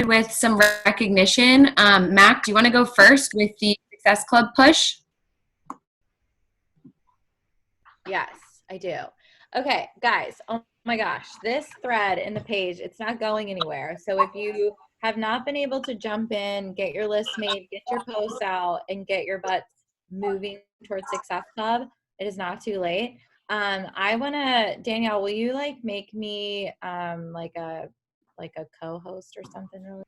with some recognition. Mac, do you want to go first with the Success Club push? Yes, I do. Okay, guys, oh my gosh, this thread in the page, it's not going anywhere. So if you have not been able to jump in, get your list made, get your posts out, and get your butts moving towards Success Club, it is not too late. I want to, Danielle, will you like make me like a co-host or something really?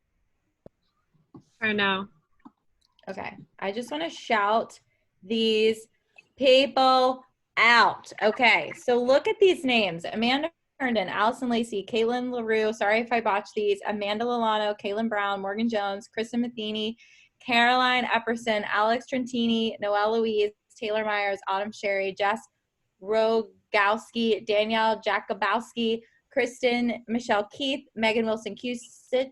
Or no? Okay, I just want to shout these people out. Okay, so look at these names: Amanda Herndon, Allison Lacey, Caitlin LaRue, sorry if I botched these, Amanda Lalano, Caitlin Brown, Morgan Jones, Kristen Matheny, Caroline Epperson, Alex Trentini, Noelle Louise, Taylor Myers, Autumn Sherry, Jess Rogowski, Danielle Jakubowski, Kristen Michelle Keith, Megan Wilson Cusick,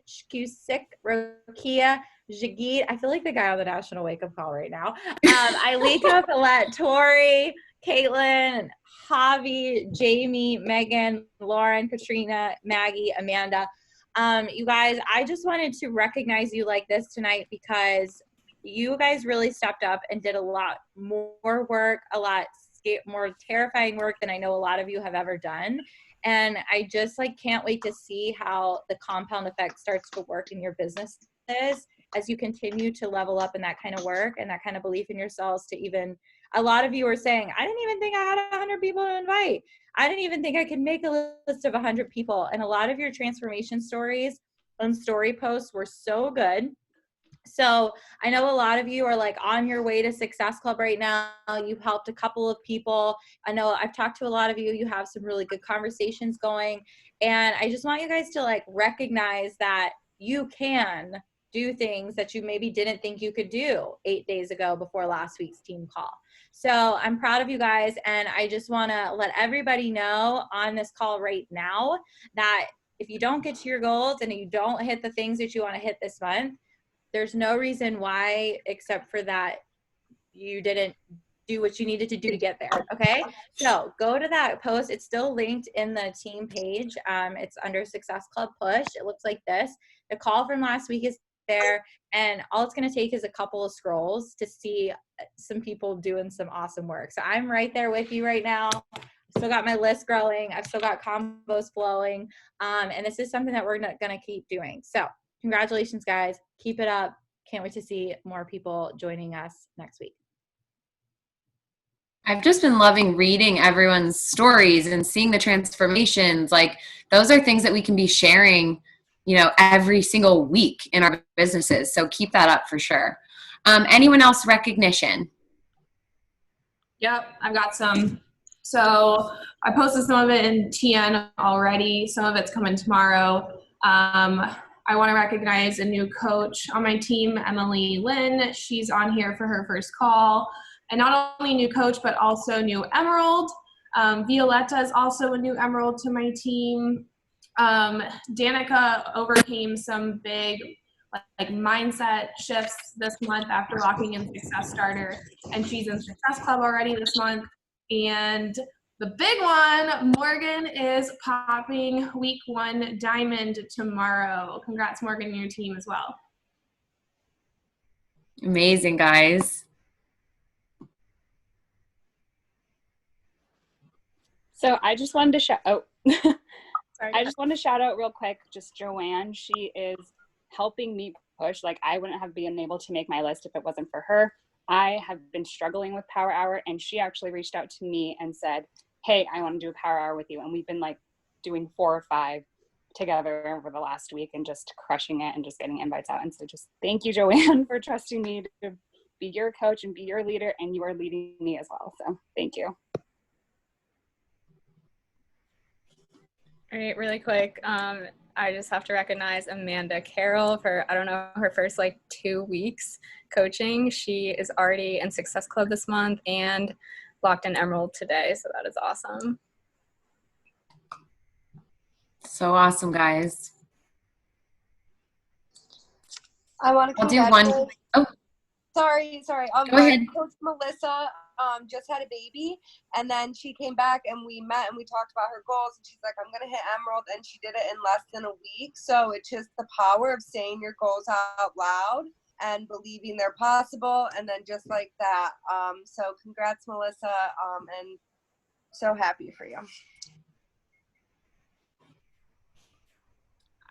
Rokia Jagid. I feel like the guy on the National Wake Up Call right now. Ailika Follette, Tori, Caitlin, Javi, Jamie, Megan, Lauren, Katrina, Maggie, Amanda. You guys, I just wanted to recognize you like this tonight because you guys really stepped up and did a lot more work, a lot more terrifying work than I know a lot of you have ever done. And I just like can't wait to see how the compound effect starts to work in your businesses as you continue to level up in that kind of work and that kind of belief in yourselves. To even, a lot of you are saying, I didn't even think I had 100 people to invite. I didn't even think I could make a list of 100 people. And a lot of your transformation stories and story posts were so good. So I know a lot of you are like on your way to Success Club right now. You've helped a couple of people. I know I've talked to a lot of you. You have some really good conversations going. And I just want you guys to like recognize that you can do things that you maybe didn't think you could do 8 days ago before last week's team call. So I'm proud of you guys. And I just want to let everybody know on this call right now that if you don't get to your goals and you don't hit the things that you want to hit this month, there's no reason why, except for that you didn't do what you needed to do to get there. Okay. So go to that post. It's still linked in the team page. It's under Success Club Push. It looks like this. The call from last week is there. And all it's going to take is a couple of scrolls to see some people doing some awesome work. So I'm right there with you right now. Still got my list growing. I've still got combos flowing. And this is something that we're going to keep doing. So congratulations, guys. Keep it up. Can't wait to see more people joining us next week. I've just been loving reading everyone's stories and seeing the transformations. Like those are things that we can be sharing, you know, every single week in our businesses. So keep that up for sure. Anyone else recognition? Yep, I've got some. So I posted some of it in TN already. Some of it's coming tomorrow. I want to recognize a new coach on my team, Emily Lynn. She's on here for her first call. And not only new coach, but also new emerald. Violetta is also a new emerald to my team. Danica overcame some big like mindset shifts this month after locking in Success Starter. And she's in Success Club already this month. And the big one, Morgan is popping week 1 diamond tomorrow. Congrats, Morgan, and your team as well. Amazing, guys. So I just wanted to shout out. I just wanted to shout out real quick, just Joanne. She is helping me push. Like I wouldn't have been able to make my list if it wasn't for her. I have been struggling with Power Hour, and she actually reached out to me and said, hey, I want to do a Power Hour with you. And we've been like doing 4 or 5 together over the last week and just crushing it and just getting invites out. And so just thank you, Joanne, for trusting me to be your coach and be your leader. And you are leading me as well. So thank you. All right, really quick. I just have to recognize Amanda Carroll for, I don't know, her first like 2 weeks coaching. She is already in Success Club this month and locked in Emerald today. So that is awesome. So awesome, guys. I want to I'll do one. Oh, Sorry. go ahead. Coach Melissa, just had a baby, and then she came back and we met and we talked about her goals, and she's like, I'm gonna hit Emerald, and she did it in less than a week. So it's just the power of saying your goals out loud and believing they're possible, and then just like that. So congrats, Melissa, and so happy for you.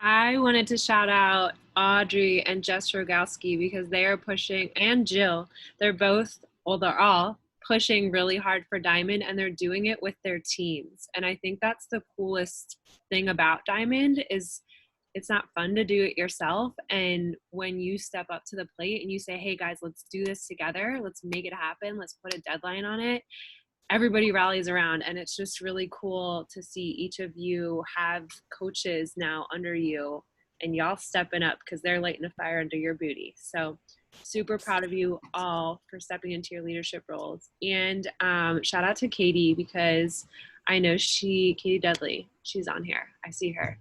I wanted to shout out Audrey and Jess Rogowski because they are pushing, and Jill, they're all pushing really hard for Diamond, and they're doing it with their teams. And I think that's the coolest thing about Diamond is it's not fun to do it yourself. And when you step up to the plate and you say, hey guys, let's do this together, let's make it happen, let's put a deadline on it, everybody rallies around. And it's just really cool to see each of you have coaches now under you and y'all stepping up because they're lighting a fire under your booty. So super proud of you all for stepping into your leadership roles. And shout out to Katie because I know Katie Dudley, she's on here. I see her.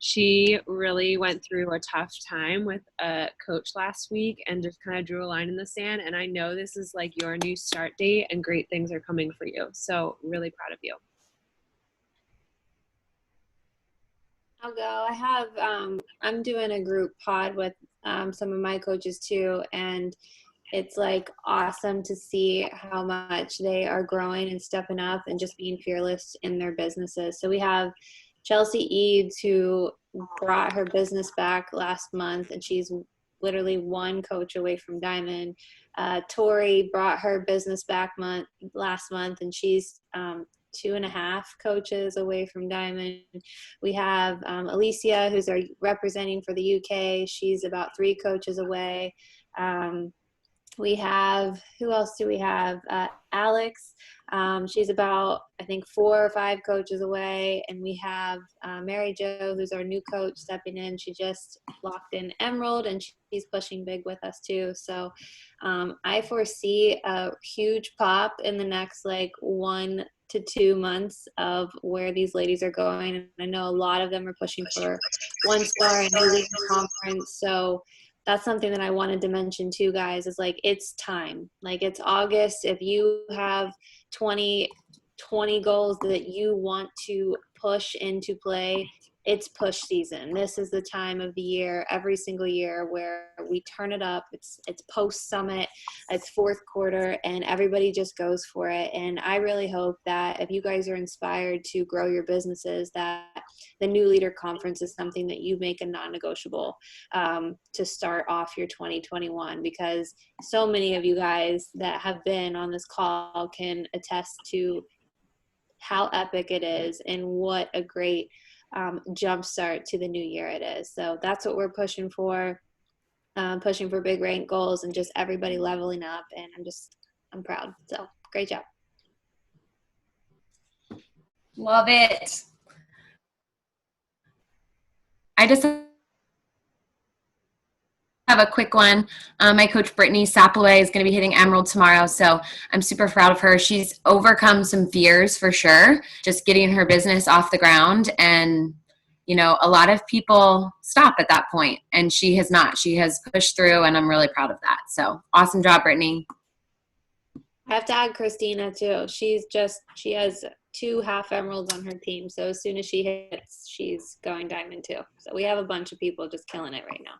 She really went through a tough time with a coach last week and just kind of drew a line in the sand. And I know this is like your new start date and great things are coming for you. So really proud of you. I'll go. I have, I'm doing a group pod with some of my coaches too. And it's like awesome to see how much they are growing and stepping up and just being fearless in their businesses. So we have Chelsea Eads, who brought her business back last month, and she's literally one coach away from Diamond. Tori brought her business back last month, and she's 2.5 coaches away from Diamond. We have Alicia, who's representing for the UK. She's about 3 coaches away. We have, who else do we have? Alex. She's about, I think, 4 or 5 coaches away. And we have Mary Jo, who's our new coach stepping in. She just locked in Emerald, and she's pushing big with us too. So I foresee a huge pop in the next 1 to 2 months of where these ladies are going. And I know a lot of them are pushing for 1-star and new leader conference. So that's something that I wanted to mention too, guys, is it's time. It's August. If you have 20 goals that you want to push into play, it's push season. This is the time of the year, every single year, where we turn it up. It's post summit, it's fourth quarter, and everybody just goes for it. And I really hope that if you guys are inspired to grow your businesses, that the New Leader Conference is something that you make a non-negotiable to start off your 2021, because so many of you guys that have been on this call can attest to how epic it is and what a great jumpstart to the new year it is. So that's what we're pushing for big rank goals and just everybody leveling up. And I'm proud. So great job. Love it. I just have a quick one. My coach, Brittany Saploway, is going to be hitting Emerald tomorrow, so I'm super proud of her. She's overcome some fears for sure, just getting her business off the ground. And, a lot of people stop at that point, and she has not. She has pushed through, and I'm really proud of that. So awesome job, Brittany. I have to add Christina too. She has 2 half emeralds on her team. So as soon as she hits, she's going diamond too. So we have a bunch of people just killing it right now.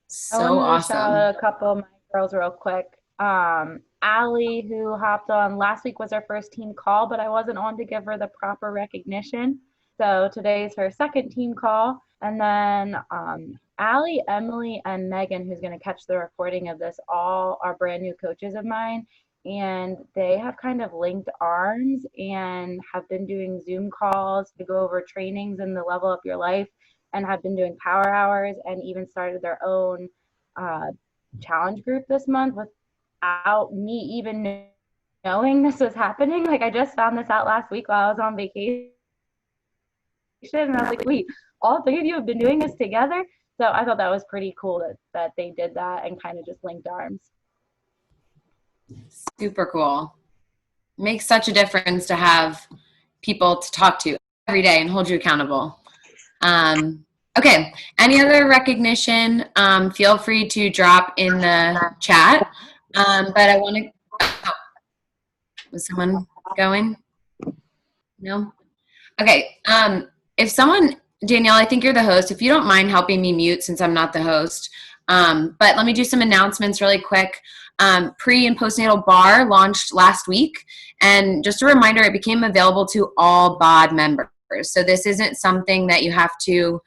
So awesome. Shout out a couple of my girls real quick. Allie, who hopped on last week, was her first team call, but I wasn't on to give her the proper recognition. So today's her second team call. And then Allie, Emily, and Megan, who's going to catch the recording of this, all are brand new coaches of mine. And they have kind of linked arms and have been doing Zoom calls to go over trainings and the level up your life, and have been doing power hours, and even started their own challenge group this month without me even knowing this was happening. I just found this out last week while I was on vacation. And I was like, wait, all 3 of you have been doing this together? So I thought that was pretty cool that they did that and kind of just linked arms. Super cool. Makes such a difference to have people to talk to every day and hold you accountable. Okay. Any other recognition, feel free to drop in the chat. But I want to Was someone going? No? Okay. If someone, Danielle, I think you're the host. If you don't mind helping me mute since I'm not the host. But let me do some announcements really quick. Pre and postnatal bar launched last week. And just a reminder, it became available to all BOD members. So this isn't something that you have to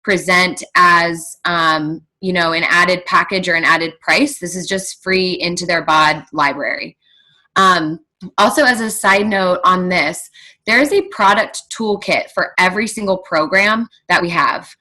present as, an added package or an added price. This is just free into their BOD library. Also, as a side note on this, there is a product toolkit for every single program that we have.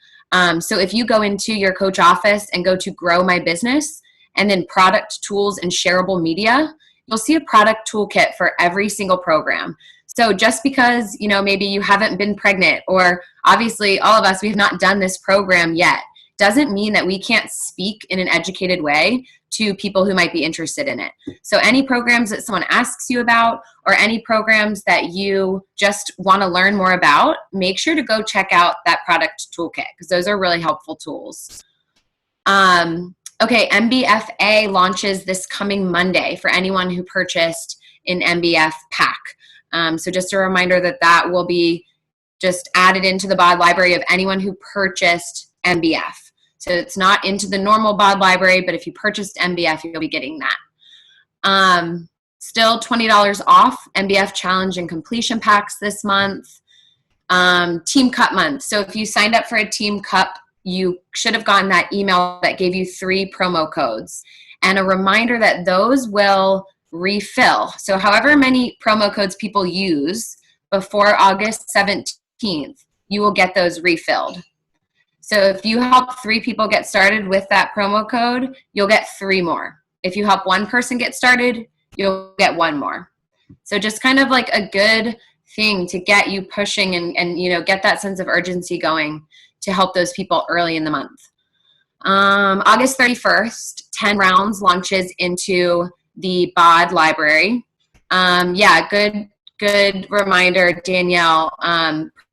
So if you go into your coach office and go to Grow My Business and then product tools and shareable media, you'll see a product toolkit for every single program. So just because, maybe you haven't been pregnant, or obviously all of us, we have not done this program yet, doesn't mean that we can't speak in an educated way to people who might be interested in it. So any programs that someone asks you about, or any programs that you just want to learn more about, make sure to go check out that product toolkit, because those are really helpful tools. Okay, MBFA launches this coming Monday for anyone who purchased an MBF pack. So just a reminder that will be just added into the BOD library of anyone who purchased MBF. So it's not into the normal BOD library, but if you purchased MBF, you'll be getting that. Still $20 off MBF challenge and completion packs this month. Team Cup month. So if you signed up for a Team Cup, you should have gotten that email that gave you 3 promo codes. And a reminder that those will refill. So however many promo codes people use before August 17th, you will get those refilled. So if you help 3 people get started with that promo code, you'll get 3 more. If you help 1 person get started, you'll get 1 more. So just kind of like a good thing to get you pushing and get that sense of urgency going to help those people early in the month. August 31st, 10 rounds launches into the BOD library. Good reminder, Danielle.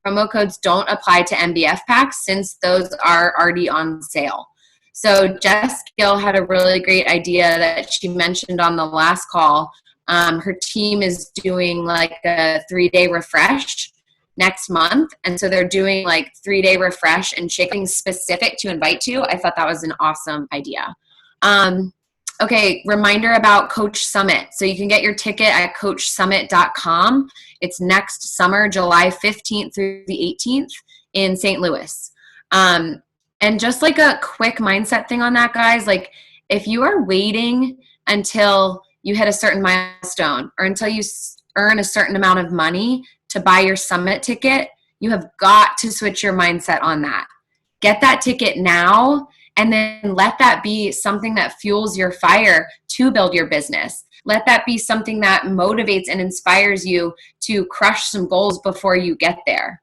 Promo codes don't apply to MBF packs since those are already on sale. So Jess Gill had a really great idea that she mentioned on the last call. Her team is doing like a 3-day refresh next month. And so they're doing like 3-day refresh and shaking specific to invite to. I thought that was an awesome idea. Okay, reminder about Coach Summit. So you can get your ticket at coachsummit.com. It's next summer, July 15th through the 18th in St. Louis. And just like a quick mindset thing on that, guys, like if you are waiting until you hit a certain milestone or until you earn a certain amount of money to buy your summit ticket, you have got to switch your mindset on that. Get that ticket now, and then let that be something that fuels your fire to build your business. Let that be something that motivates and inspires you to crush some goals before you get there.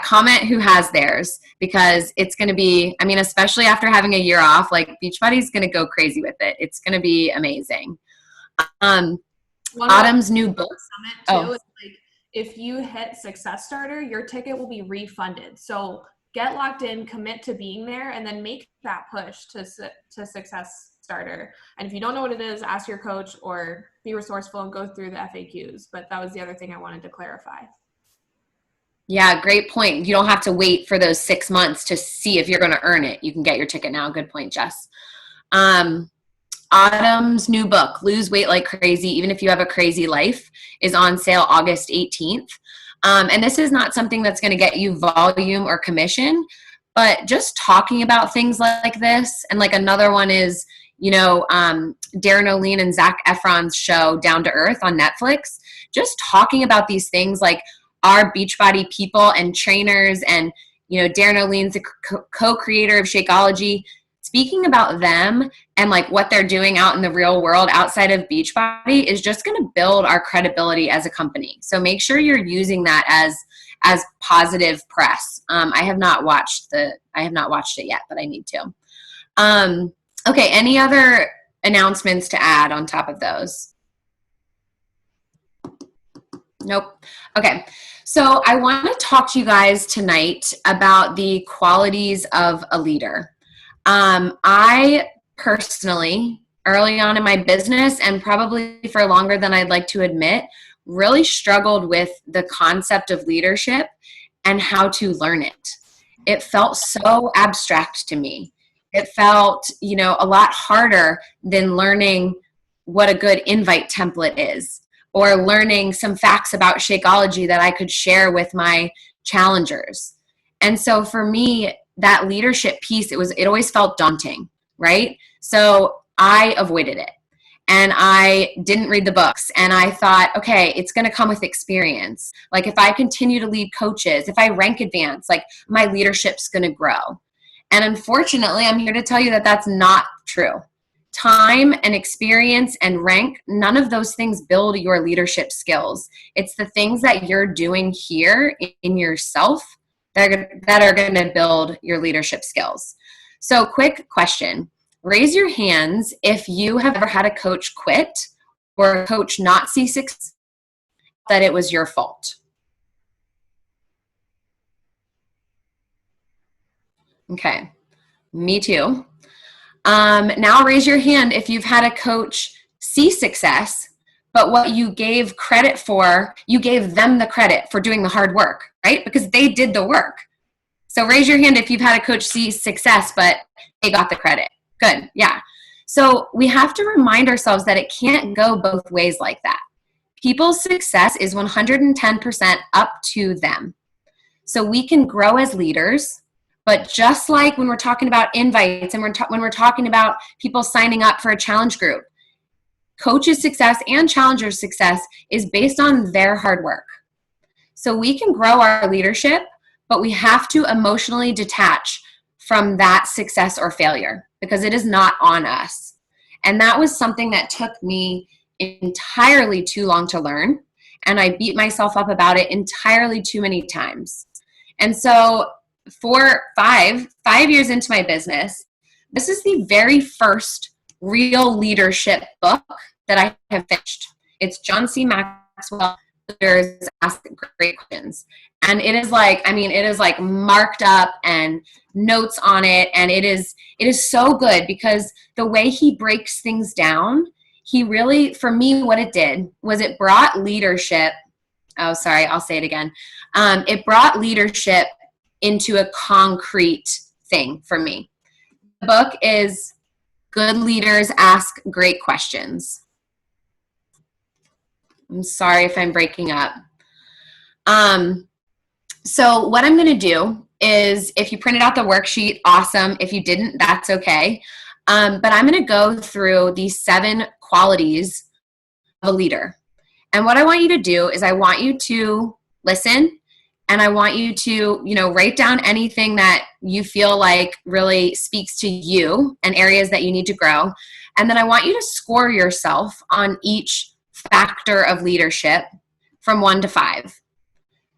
Comment who has theirs, because it's going to be, especially after having a year off, like Beachbody's going to go crazy with it. It's going to be amazing. Autumn's new book. Summit too, is like if you hit Success Starter, your ticket will be refunded. So get locked in, commit to being there, and then make that push to Success Starter. And if you don't know what it is, ask your coach or be resourceful and go through the FAQs. But that was the other thing I wanted to clarify. Yeah, great point. You don't have to wait for those 6 months to see if you're going to earn it. You can get your ticket now. Good point, Jess. Autumn's new book, Lose Weight Like Crazy, Even If You Have a Crazy Life, is on sale August 18th. And this is not something that's going to get you volume or commission, but just talking about things like this. And like another one is, Darren O'Lean and Zac Efron's show Down to Earth on Netflix. Just talking about these things, like our Beachbody people and trainers, and Darren O'Lean's the co-creator of Shakeology. Speaking about them and like what they're doing out in the real world outside of Beachbody is just going to build our credibility as a company. So make sure you're using that as positive press. I have not watched it yet, but I need to. Okay, any other announcements to add on top of those? Nope. Okay. So I want to talk to you guys tonight about the qualities of a leader. I personally early on in my business, and probably for longer than I'd like to admit, really struggled with the concept of leadership and how to learn it. It felt so abstract to me. It felt, a lot harder than learning what a good invite template is, or learning some facts about Shakeology that I could share with my challengers. And so for me, that leadership piece, it always felt daunting, right? So I avoided it. And I didn't read the books. And I thought, okay, it's going to come with experience. Like if I continue to lead coaches, if I rank advance, like my leadership's going to grow. And unfortunately, I'm here to tell you that that's not true. Time and experience and rank, none of those things build your leadership skills. It's the things that you're doing here in yourself that are going to build your leadership skills. So quick question. Raise your hands if you have ever had a coach quit or a coach not see success, that it was your fault. Okay, me too. Now raise your hand if you've had a coach see success, but what you gave credit for, you gave them the credit for doing the hard work, right? Because they did the work. So raise your hand if you've had a coach see success, but they got the credit. Good, yeah. So we have to remind ourselves that it can't go both ways like that. People's success is 110% up to them. So we can grow as leaders, but just like when we're talking about invites and when we're talking about people signing up for a challenge group, coaches' success and challengers' success is based on their hard work. So we can grow our leadership, but we have to emotionally detach from that success or failure because it is not on us. And that was something that took me entirely too long to learn. And I beat myself up about it entirely too many times. And so for 5 years into my business, this is the very first real leadership book that I have finished. It's John C. Maxwell, Leaders Ask Great Questions. And it is like marked up and notes on it. And it is so good because the way he breaks things down, he really, for me, what it did was it brought leadership. Oh, sorry, I'll say it again. It brought leadership into a concrete thing for me. The book is Good Leaders Ask Great Questions. I'm sorry if I'm breaking up. So what I'm going to do is, if you printed out the worksheet, awesome. If you didn't, that's okay. But I'm going to go through these 7 qualities of a leader. And what I want you to do is I want you to listen, and I want you to, write down anything that you feel like really speaks to you and areas that you need to grow. And then I want you to score yourself on each factor of leadership from 1 to 5.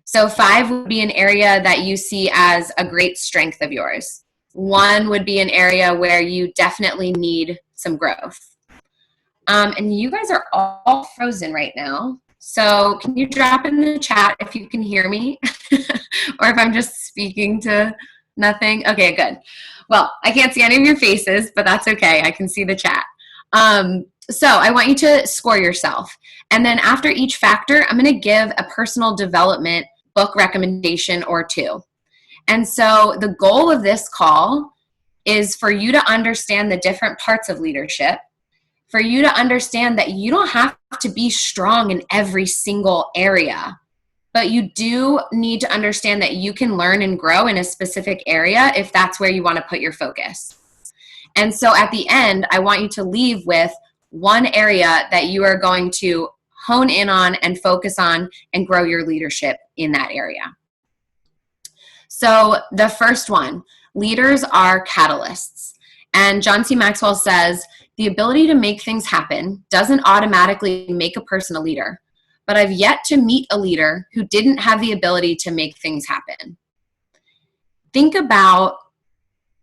So 5 would be an area that you see as a great strength of yours. 1 would be an area where you definitely need some growth. And you guys are all frozen right now. So can you drop in the chat if you can hear me or if I'm just speaking to nothing? Okay, good. Well, I can't see any of your faces, but that's okay. I can see the chat. So I want you to score yourself. And then after each factor, I'm going to give a personal development book recommendation or 2. And so the goal of this call is for you to understand the different parts of leadership, for you to understand that you don't have to be strong in every single area, but you do need to understand that you can learn and grow in a specific area if that's where you want to put your focus. And so at the end, I want you to leave with one area that you are going to hone in on and focus on and grow your leadership in that area. So the first one, leaders are catalysts. And John C. Maxwell says, the ability to make things happen doesn't automatically make a person a leader, but I've yet to meet a leader who didn't have the ability to make things happen. Think about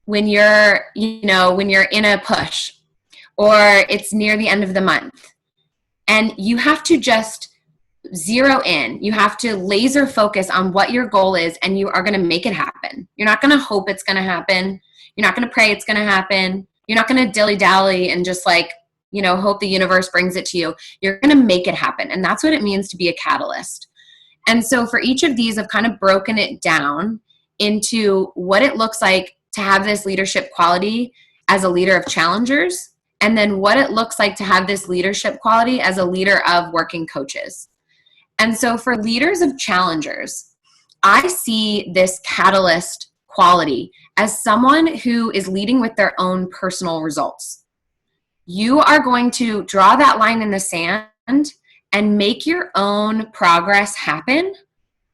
when you're in a push or it's near the end of the month and you have to just zero in. You have to laser focus on what your goal is and you are going to make it happen. You're not going to hope it's going to happen. You're not going to pray it's going to happen. You're not going to dilly-dally and just hope the universe brings it to you. You're going to make it happen. And that's what it means to be a catalyst. And so for each of these, I've kind of broken it down into what it looks like to have this leadership quality as a leader of challengers, and then what it looks like to have this leadership quality as a leader of working coaches. And so for leaders of challengers, I see this catalyst quality as someone who is leading with their own personal results. You are going to draw that line in the sand and make your own progress happen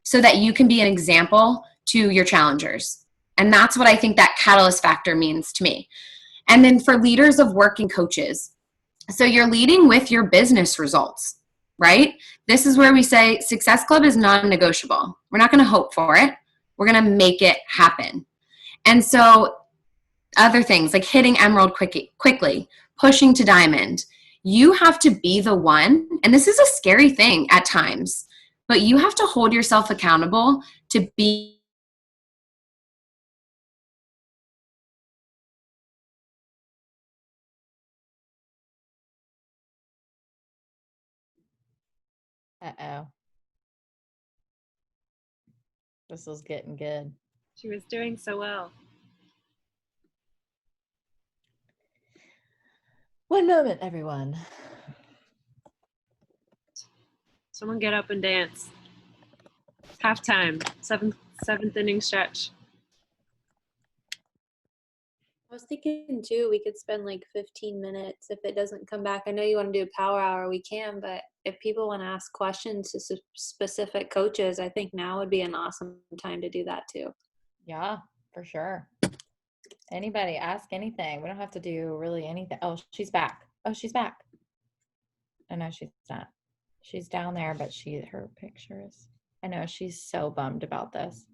so that you can be an example to your challengers. And that's what I think that catalyst factor means to me. And then for leaders of working coaches, so you're leading with your business results, right? This is where we say Success Club is non-negotiable. We're not going to hope for it. We're going to make it happen. And so other things like hitting Emerald quickly, pushing to Diamond, you have to be the one, and this is a scary thing at times, but you have to hold yourself accountable to be Uh-oh. This is getting good. She was doing so well. One moment, everyone. Someone get up and dance. Halftime, seventh inning stretch. I was thinking too, we could spend like 15 minutes if it doesn't come back. I know you want to do a power hour, we can, but if people want to ask questions to specific coaches, I think now would be an awesome time to do that too. Yeah, for sure. Anybody ask anything. We don't have to do really anything. Oh, she's back. Oh, she's back. Oh, no, she's not. She's down there, but her picture is, I know she's so bummed about this.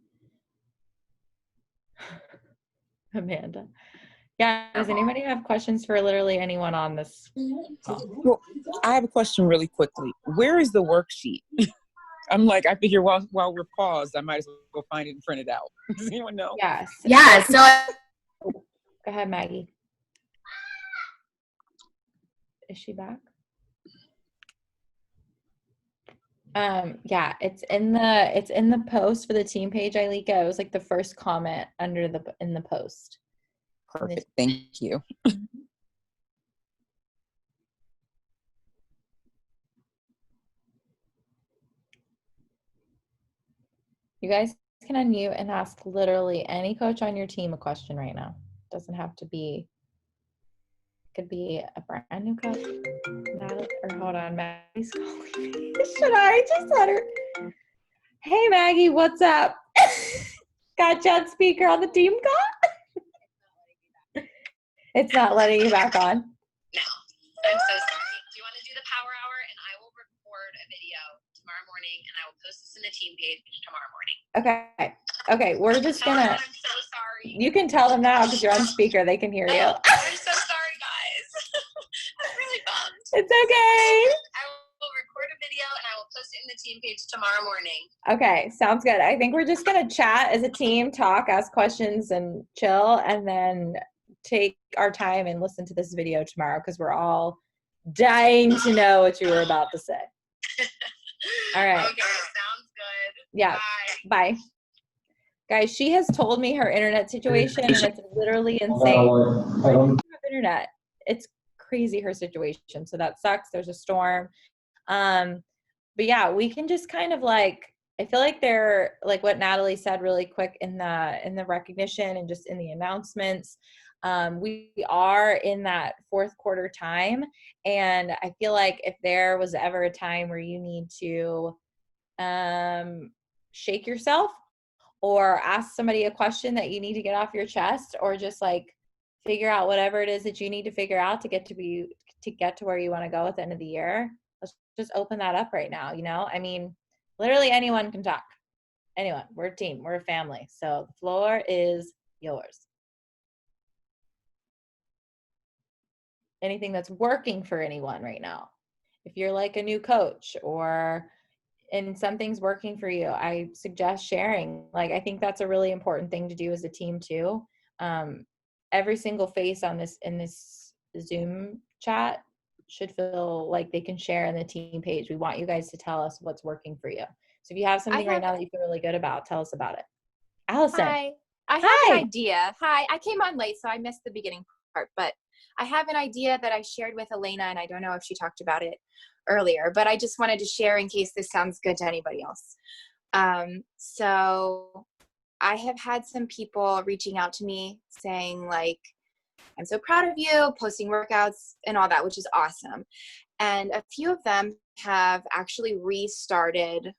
Amanda. Yeah, does anybody have questions for literally anyone on this call? Well, I have a question really quickly. Where is the worksheet? I'm like, I figure while we're paused, I might as well go find it and print it out. Does anyone know? Yes. Yeah, so Go ahead, Maggie. Is she back? Yeah, it's in the post for the team page, Ailika. It was like the first comment in the post. Perfect. Thank you. You guys can unmute and ask literally any coach on your team a question right now. Doesn't have to be, could be a brand new coach. Hold on, Maggie's calling me. Should I just let her? Hey Maggie, what's up? Got you on speaker on the team call? It's not letting you back on. No, I'm so sorry. Do you want to do the power hour? And I will record a video tomorrow morning and I will post this in the team page tomorrow morning. Okay, we're just gonna. I'm so sorry. You can tell them now because you're on speaker. They can hear you. I'm so sorry, guys. I'm really bummed. It's okay. I will record a video and I will post it in the team page tomorrow morning. Okay, sounds good. I think we're just gonna chat as a team, talk, ask questions, and chill, and then take our time and listen to this video tomorrow because we're all dying to know what you were about to say. All right. Okay, sounds good. Yeah. Bye. Guys, she has told me her internet situation, and it's literally insane. Internet. It's crazy, her situation. So that sucks. There's a storm. But yeah, we can just kind of like, I feel like they're like what Natalie said really quick in the recognition and just in the announcements. We are in that fourth quarter time, and I feel like if there was ever a time where you need to shake yourself or ask somebody a question that you need to get off your chest, or just like figure out whatever it is that you need to figure out to get to where you want to go at the end of the year, let's just open that up right now. I mean, literally anyone can talk. Anyone. We're a team. We're a family. So the floor is yours. Anything that's working for anyone right now. If you're like a new coach and something's working for you, I suggest sharing. Like, I think that's a really important thing to do as a team too. Every single face in this Zoom chat should feel like they can share in the team page. We want you guys to tell us what's working for you. So if you have something right now that you feel really good about, tell us about it. Allison. Hi. I have Hi. an idea. Hi. I came on late, so I missed the beginning part, but I have an idea that I shared with Elena, and I don't know if she talked about it earlier, but I just wanted to share in case this sounds good to anybody else. So I have had some people reaching out to me saying like, I'm so proud of you, posting workouts and all that, which is awesome. And a few of them have actually restarted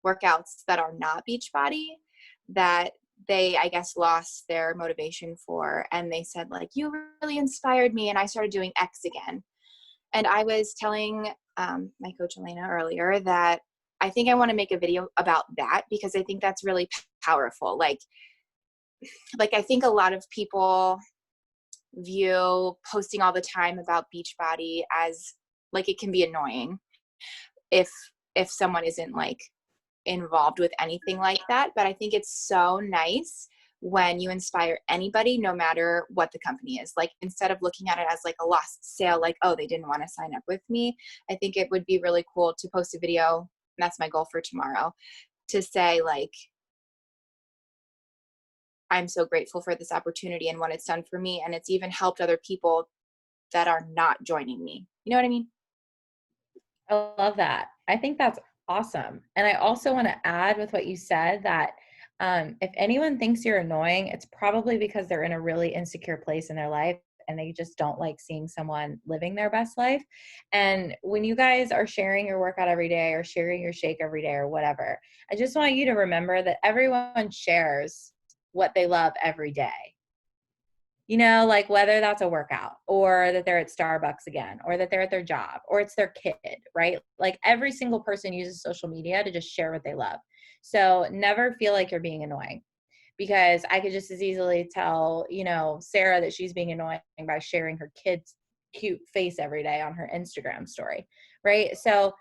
workouts that are not Beachbody that they, I guess, lost their motivation for. And they said like, you really inspired me and I started doing X again. And I was telling my coach Elena earlier that I think I want to make a video about that because I think that's really powerful. Like I think a lot of people view posting all the time about Beachbody as like it can be annoying if someone isn't like involved with anything like that. But I think it's so nice when you inspire anybody, no matter what the company is. Like instead of looking at it as like a lost sale, like, oh, they didn't want to sign up with me. I think it would be really cool to post a video, and that's my goal for tomorrow, to say like, I'm so grateful for this opportunity and what it's done for me. And it's even helped other people that are not joining me. You know what I mean? I love that. I think that's awesome. And I also want to add with what you said that if anyone thinks you're annoying, it's probably because they're in a really insecure place in their life and they just don't like seeing someone living their best life. And when you guys are sharing your workout every day or sharing your shake every day or whatever, I just want you to remember that everyone shares what they love every day. You know, like whether that's a workout or that they're at Starbucks again or that they're at their job or it's their kid, right? Like every single person uses social media to just share what they love. So never feel like you're being annoying, because I could just as easily tell, you know, Sarah that she's being annoying by sharing her kid's cute face every day on her Instagram story, right? So,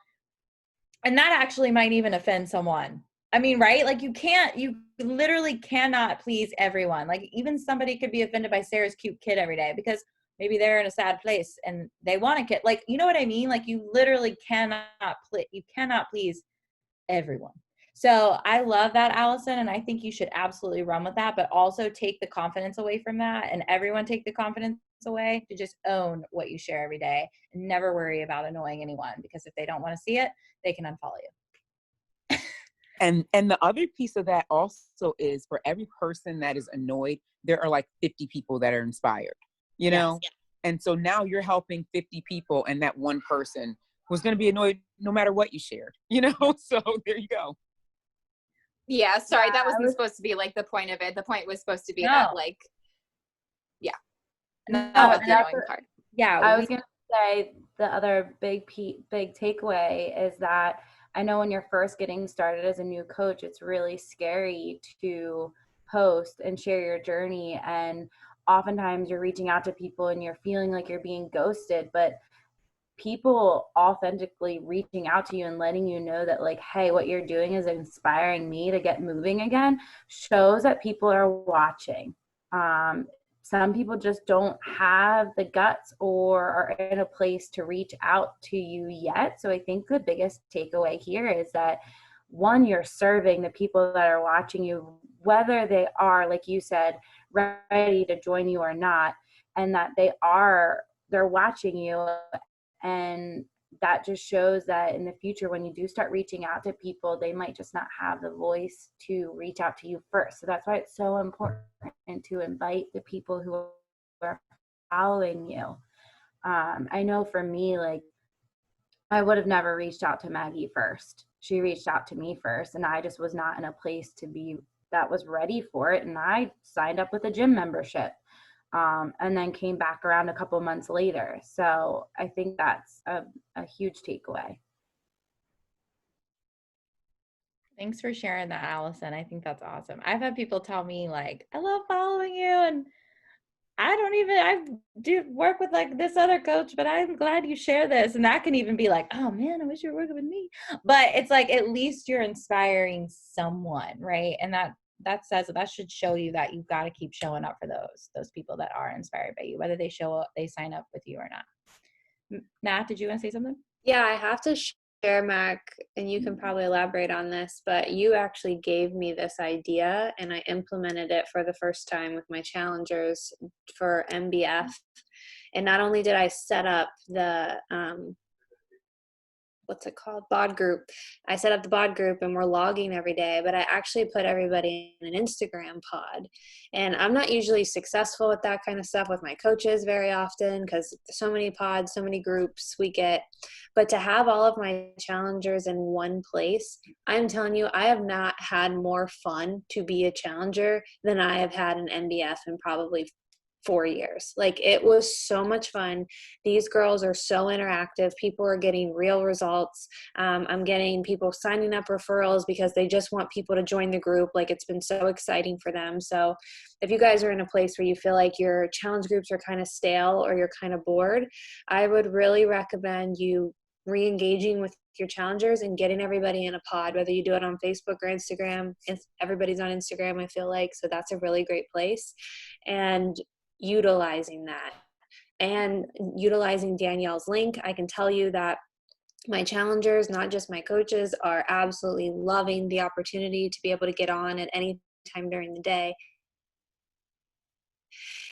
and that actually might even offend someone. I mean, right? Like you literally cannot please everyone. Like even somebody could be offended by Sarah's cute kid every day because maybe they're in a sad place and they want a kid. Like, you know what I mean? Like you literally cannot please everyone. So I love that, Allison. And I think you should absolutely run with that, but also take the confidence away from that, and everyone take the confidence away to just own what you share every day and never worry about annoying anyone, because if they don't want to see it, they can unfollow you. And the other piece of that also is for every person that is annoyed, there are like 50 people that are inspired, you know? Yes. And so now you're helping 50 people, and that one person was going to be annoyed no matter what you shared, you know? So there you go. Yeah, sorry, that wasn't supposed to be like the point of it. The point was supposed to be that like, yeah. Not about the annoying part. Yeah. I was going to say the other big takeaway is that I know when you're first getting started as a new coach, it's really scary to post and share your journey. And oftentimes you're reaching out to people and you're feeling like you're being ghosted, but people authentically reaching out to you and letting you know that like, hey, what you're doing is inspiring me to get moving again, shows that people are watching. Some people just don't have the guts or are in a place to reach out to you yet. So I think the biggest takeaway here is that, one, you're serving the people that are watching you, whether they are, like you said, ready to join you or not, and that they're watching you. And that just shows that in the future, when you do start reaching out to people, they might just not have the voice to reach out to you first. So that's why it's so important to invite the people who are following you. I know for me, like, I would have never reached out to Maggie first. She reached out to me first, and I just was not in a place that was ready for it. And I signed up with a gym membership. And then came back around a couple months later. So I think that's a huge takeaway. Thanks for sharing that, Allison. I think that's awesome. I've had people tell me like, I love following you, and I do work with like this other coach, but I'm glad you share this. And that can even be like, oh man, I wish you were working with me. But it's like, at least you're inspiring someone, right? And that should show you that you've got to keep showing up for those people that are inspired by you, whether they sign up with you or not. Matt, did you want to say something? Yeah, I have to share, Mac, and you can probably elaborate on this, but you actually gave me this idea and I implemented it for the first time with my challengers for MBF. And not only did I set up the what's it called, bod group, I set up the bod group and we're logging every day, but I actually put everybody in an Instagram pod. And I'm not usually successful with that kind of stuff with my coaches very often because so many pods, so many groups we get. But to have all of my challengers in one place, I'm telling you, I have not had more fun to be a challenger than I have had an MBF in probably 4 years. Like, it was so much fun. These girls are so interactive. People are getting real results. I'm getting people signing up referrals because they just want people to join the group. Like, it's been so exciting for them. So if you guys are in a place where you feel like your challenge groups are kind of stale or you're kind of bored, I would really recommend you re-engaging with your challengers and getting everybody in a pod, whether you do it on Facebook or Instagram. Everybody's on Instagram, I feel like, so that's a really great place. And utilizing that and utilizing Danielle's link, I can tell you that my challengers, not just my coaches, are absolutely loving the opportunity to be able to get on at any time during the day.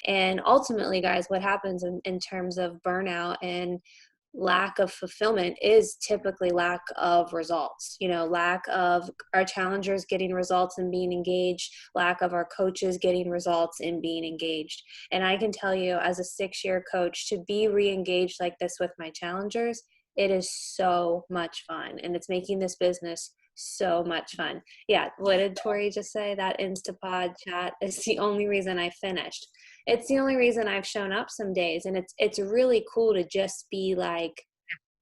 And ultimately, guys, what happens in terms of burnout and lack of fulfillment is typically lack of results, lack of our challengers getting results and being engaged, lack of our coaches getting results and being engaged. And I can tell you, as a 6-year coach, to be re-engaged like this with my challengers, it is so much fun, and it's making this business so much fun. Yeah, what did Tori just say? That Instapod chat is the only reason I finished. It's the only reason I've shown up some days, and it's really cool to just be like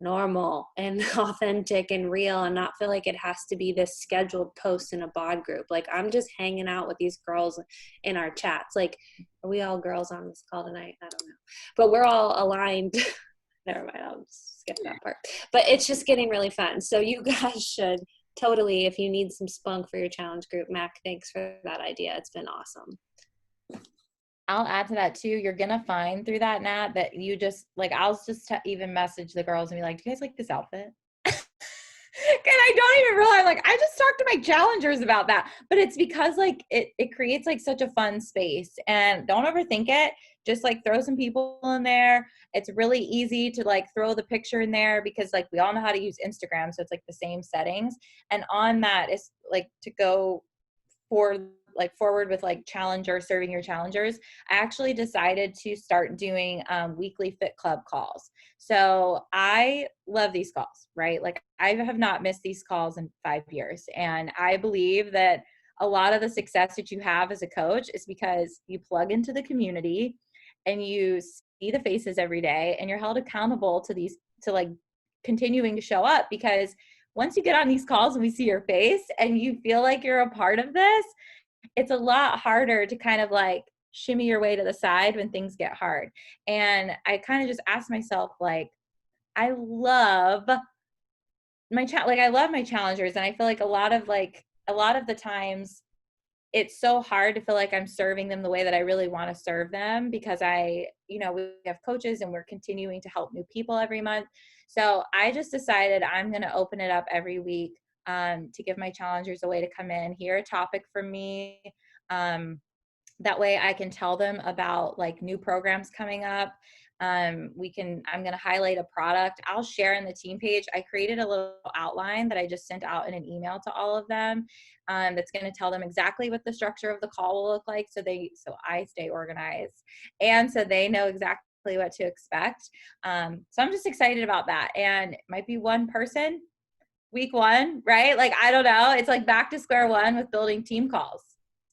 normal and authentic and real and not feel like it has to be this scheduled post in a bod group. Like, I'm just hanging out with these girls in our chats. Like, are we all girls on this call tonight? I don't know, but we're all aligned. Never mind, I'll skip that part. But it's just getting really fun. So you guys should totally, if you need some spunk for your challenge group, Mac, thanks for that idea. It's been awesome. I'll add to that too. You're going to find through that, Nat, that you just like, I'll just even message the girls and be like, do you guys like this outfit? And I don't even realize, like, I just talked to my challengers about that, but it's because like it creates like such a fun space. And don't overthink it. Just like throw some people in there. It's really easy to like throw the picture in there because like we all know how to use Instagram. So it's like the same settings. And on that is like to go forward with like challenger, serving your challengers. I actually decided to start doing weekly Fit Club calls. So I love these calls, right? Like, I have not missed these calls in 5 years. And I believe that a lot of the success that you have as a coach is because you plug into the community and you see the faces every day and you're held accountable to like continuing to show up. Because once you get on these calls and we see your face and you feel like you're a part of this, it's a lot harder to kind of like shimmy your way to the side when things get hard. And I kind of just asked myself, like, I love my challengers. And I feel like a lot of the times it's so hard to feel like I'm serving them the way that I really want to serve them because we have coaches and we're continuing to help new people every month. So I just decided I'm going to open it up every week to give my challengers a way to come in, hear a topic from me. That way I can tell them about like new programs coming up. I'm going to highlight a product. I'll share in the team page. I created a little outline that I just sent out in an email to all of them. That's going to tell them exactly what the structure of the call will look like. So I stay organized and so they know exactly what to expect. So I'm just excited about that. And it might be one person week 1, right? Like, I don't know. It's like back to square one with building team calls.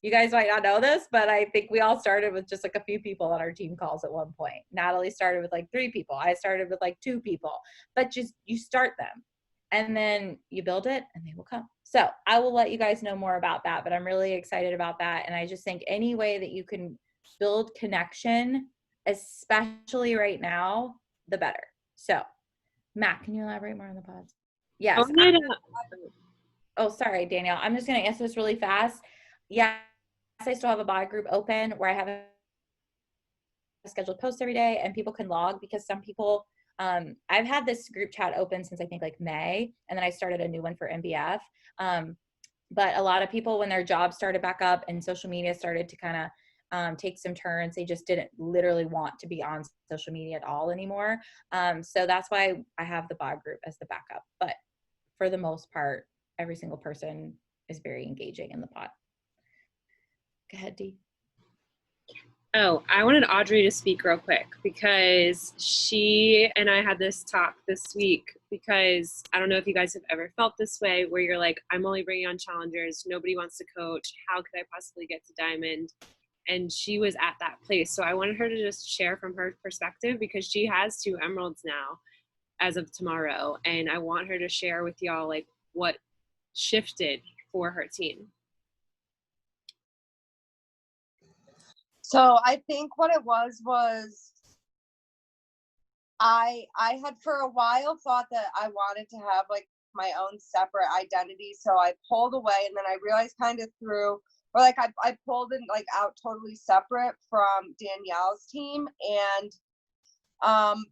You guys might not know this, but I think we all started with just like a few people on our team calls at one point. Natalie started with like 3 people. I started with like 2 people, but just you start them and then you build it and they will come. So I will let you guys know more about that, but I'm really excited about that. And I just think any way that you can build connection, especially right now, the better. So Matt, can you elaborate more on the pods? Yes. Sorry, Danielle. I'm just going to answer this really fast. Yes, I still have a bod group open where I have a scheduled post every day and people can log because some people I've had this group chat open since I think like May, and then I started a new one for MBF. But a lot of people, when their jobs started back up and social media started to kind of take some turns, they just didn't literally want to be on social media at all anymore. So that's why I have the bod group as the backup. But for the most part, every single person is very engaging in the pod. Go ahead, Dee. Oh, I wanted Audrey to speak real quick because she and I had this talk this week, because I don't know if you guys have ever felt this way where you're like, I'm only bringing on challengers. Nobody wants to coach. How could I possibly get to Diamond? And she was at that place. So I wanted her to just share from her perspective, because she has 2 emeralds now as of tomorrow. And I want her to share with y'all like what shifted for her team. So I think what it was I had for a while thought that I wanted to have like my own separate identity. So I pulled away, and then I realized kind of through, or like I pulled in like out totally separate from Danielle's team. And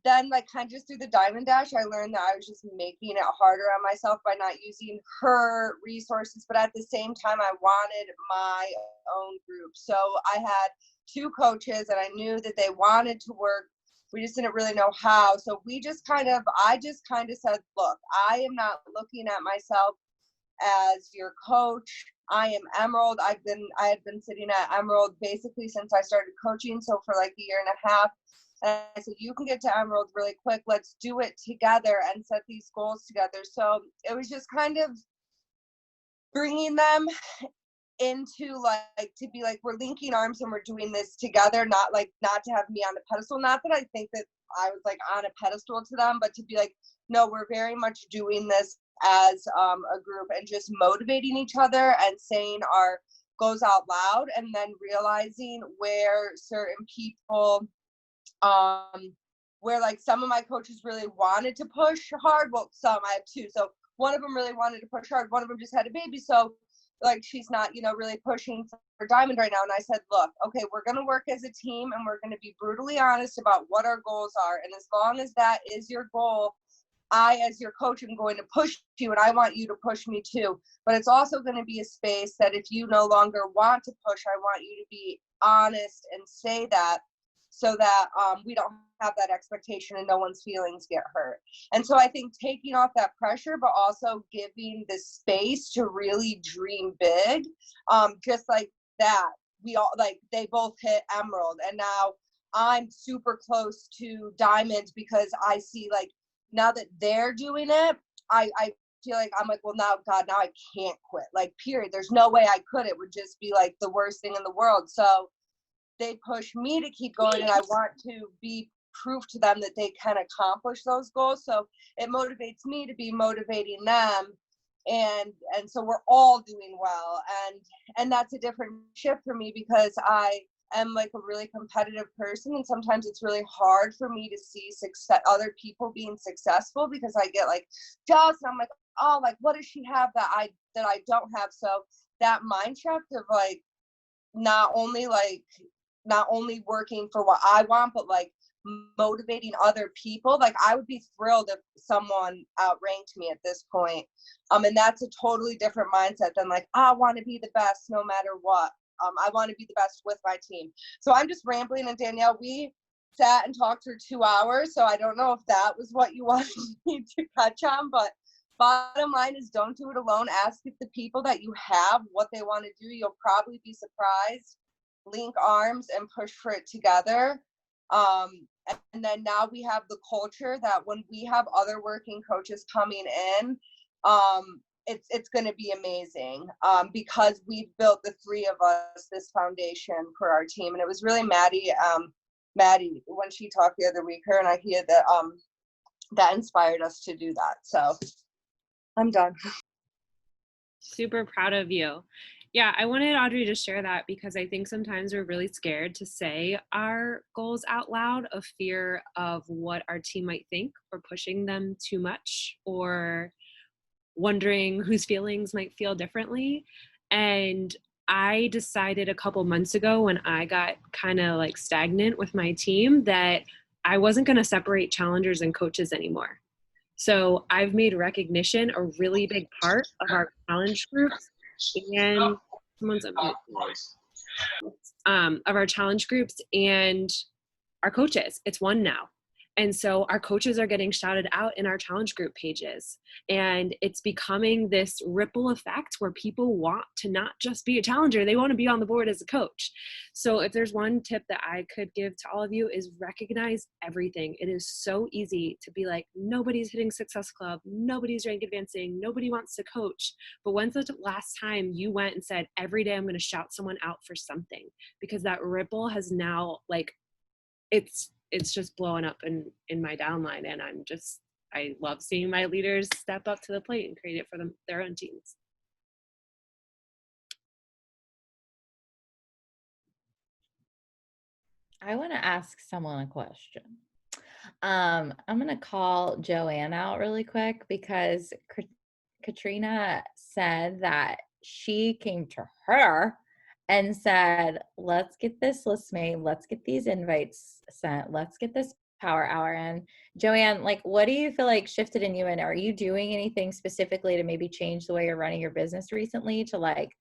then like kind of just through the Diamond Dash, I learned that I was just making it harder on myself by not using her resources. But at the same time, I wanted my own group. So I had 2 coaches, and I knew that they wanted to work. We just didn't really know how. So I just kind of said, look, I am not looking at myself as your coach. I am Emerald. I had been sitting at Emerald basically since I started coaching. So for like a year and a half. And I said, you can get to Emerald really quick. Let's do it together and set these goals together. So it was just kind of bringing them into like to be like, we're linking arms and we're doing this together, not to have me on a pedestal. Not that I think that I was like on a pedestal to them, but to be like, no, we're very much doing this as a group and just motivating each other and saying our goals out loud, and then realizing where certain people where like some of my coaches really wanted to push hard. Well, some, I have 2. So one of them really wanted to push hard. One of them just had a baby. So like, she's not, really pushing for Diamond right now. And I said, look, okay, we're going to work as a team, and we're going to be brutally honest about what our goals are. And as long as that is your goal, I, as your coach, am going to push you, and I want you to push me too. But it's also going to be a space that if you no longer want to push, I want you to be honest and say that, so that we don't have that expectation and no one's feelings get hurt. And so I think taking off that pressure, but also giving the space to really dream big, just like that. We all, like, they both hit Emerald, and now I'm super close to Diamond, because I see, like, now that they're doing it, I feel like I'm like, well, now, God, now I can't quit. Like, period. There's no way I could. It would just be like the worst thing in the world. So they push me to keep going, and I want to be proof to them that they can accomplish those goals. So it motivates me to be motivating them, and so we're all doing well. And that's a different shift for me, because I am like a really competitive person, and sometimes it's really hard for me to see other people being successful, because I get like jealous, and I'm like, oh, like, what does she have that I don't have? So that mind shift of like not only working for what I want, but like motivating other people. Like, I would be thrilled if someone outranked me at this point. And that's a totally different mindset than like, I want to be the best no matter what. I want to be the best with my team. So I'm just rambling, and Danielle, we sat and talked for 2 hours. So I don't know if that was what you wanted me to touch on, but bottom line is, don't do it alone. Ask if the people that you have what they want to do. You'll probably be surprised. Link arms and push for it together. And then now we have the culture that when we have other working coaches coming in, it's going to be amazing, because we've built, the 3 of us, this foundation for our team. And it was really Maddie, when she talked the other week, her and I, that inspired us to do that. So I'm done. Super proud of you. Yeah, I wanted Audrey to share that, because I think sometimes we're really scared to say our goals out loud, of fear of what our team might think, or pushing them too much, or wondering whose feelings might feel differently. And I decided a couple months ago, when I got kind of like stagnant with my team, that I wasn't going to separate challengers and coaches anymore. So I've made recognition a really big part of our challenge groups, and someone's of our challenge groups and our coaches. It's one now. And so our coaches are getting shouted out in our challenge group pages. And it's becoming this ripple effect where people want to not just be a challenger, they want to be on the board as a coach. So if there's one tip that I could give to all of you is recognize everything. It is so easy to be like, nobody's hitting Success Club, nobody's rank advancing, nobody wants to coach. But when's the last time you went and said, every day I'm going to shout someone out for something? Because that ripple has now, like, it's just blowing up in my downline, and I love seeing my leaders step up to the plate and create it for their own teams. I want to ask someone a question. I'm going to call Joanne out really quick because Katrina said that she came to her and said, let's get this list made. Let's get these invites sent. Let's get this power hour in. Joanne, like, what do you feel like shifted in you? And are you doing anything specifically to maybe change the way you're running your business recently to like